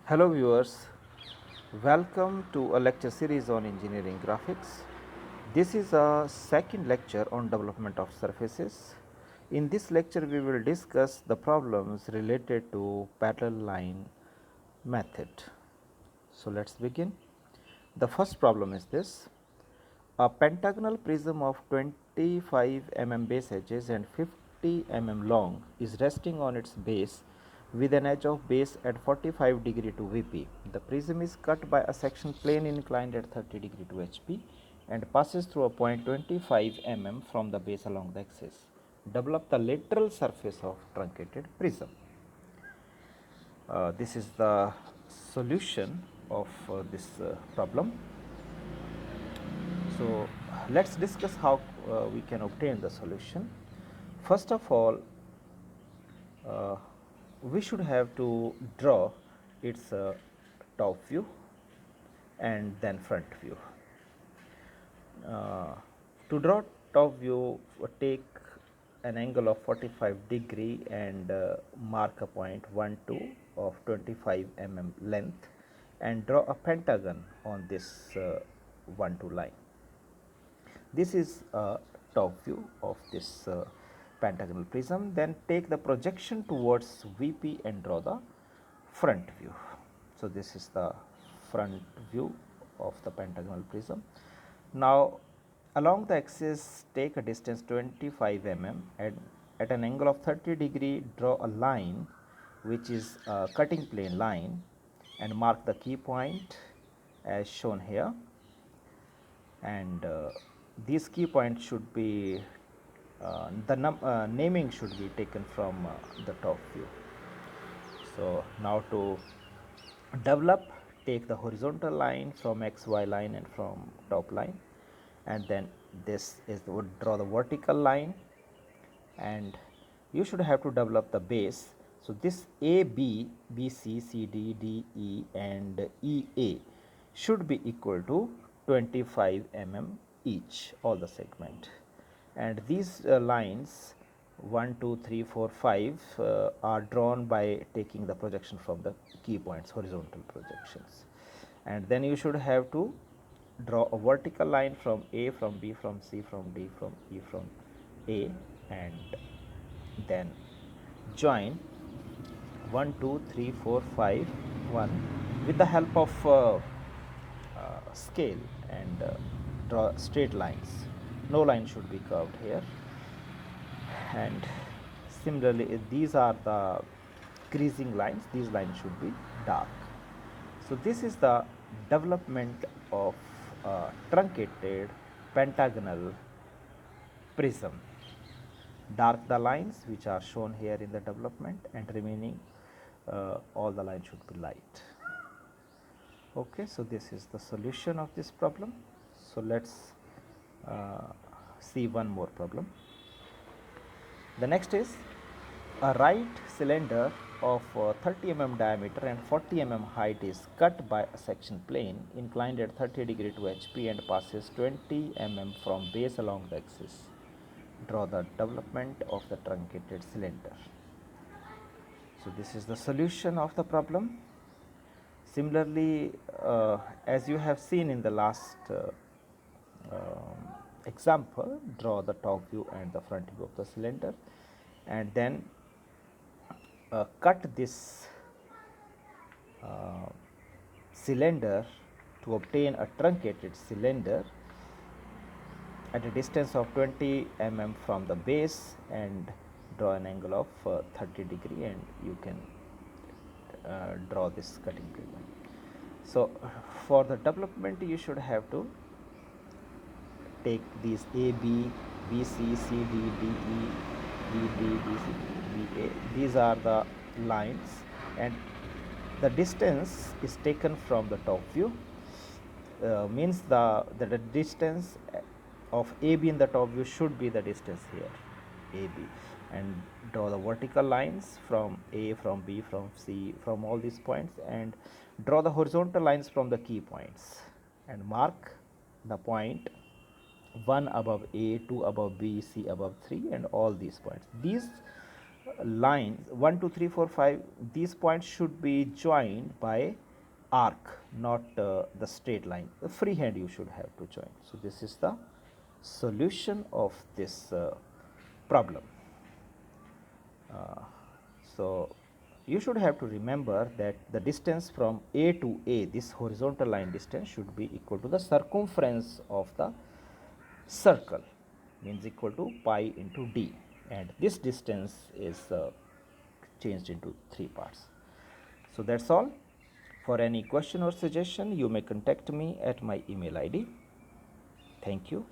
Hello viewers, welcome to a lecture series on engineering graphics. This is a second lecture on development of surfaces. In this lecture we will discuss the problems related to parallel line method. So let us begin. The first problem is this: a pentagonal prism of 25 mm base edges and 50 mm long is resting on its base with an edge of base at 45° to VP. The prism is cut by a section plane inclined at 30° to HP and passes through a point 25 mm from the base along the axis. Develop the lateral surface of truncated prism. This is the solution of this problem. So let's discuss how we can obtain the solution. First of all, uh, we should have to draw its top view and then front view. Uh, to draw top view, take an angle of 45° and mark a point 1 2 of 25 mm length and draw a pentagon on this 1 2 line. This is a top view of this pentagonal prism. Then take the projection towards VP and draw the front view. So this is the front view of the pentagonal prism. Now along the axis take a distance 25 mm and at an angle of 30° draw a line which is a cutting plane line and mark the key point as shown here, and these key points should be naming should be taken from the top view. So now to develop, take the horizontal line from XY line and from top line, and then this is draw the vertical line, and you should have to develop the base. So this AB, BC, CD, DE and EA should be equal to 25 mm each, all the segment, and these lines 1 2 3 4 5 are drawn by taking the projection from the key points, horizontal projections, and then you should have to draw a vertical line from A, from B, from C, from D, from E, from A, and then join 1 2 3 4 5 1 with the help of scale and draw straight lines. No line should be curved here, and similarly these are the creasing lines. These lines should be dark. So this is the development of truncated pentagonal prism. Dark the lines which are shown here in the development, and remaining all the lines should be light. Okay, so this is the solution of this problem. So let's see one more problem. The next is a right cylinder of 30 mm diameter and 40 mm height is cut by a section plane inclined at 30° to HP and passes 20 mm from base along the axis. Draw the development of the truncated cylinder. So this is the solution of the problem. Similarly, as you have seen in the last example, draw the top view and the front view of the cylinder, and then cut this cylinder to obtain a truncated cylinder at a distance of 20 mm from the base and draw an angle of 30°, and you can draw this cutting plane. So for the development you should have to take these A, B, B, C, C, D, D, E, D, D, B, C, B, A. These are the lines, and the distance is taken from the top view. Means the distance of AB in the top view should be the distance here, AB, and draw the vertical lines from A, from B, from C, from all these points, and draw the horizontal lines from the key points and mark the point 1 above A, 2 above B, C above 3, and all these points. These lines 1 2 3 4 5, these points should be joined by arc, not the straight line. The freehand you should have to join. So this is the solution of this problem. So you should have to remember that the distance from A to A, this horizontal line distance, should be equal to the circumference of the circle, means equal to pi into d, and this distance is changed into 3 parts. So that's all. For any question or suggestion, you may contact me at my email ID. Thank you.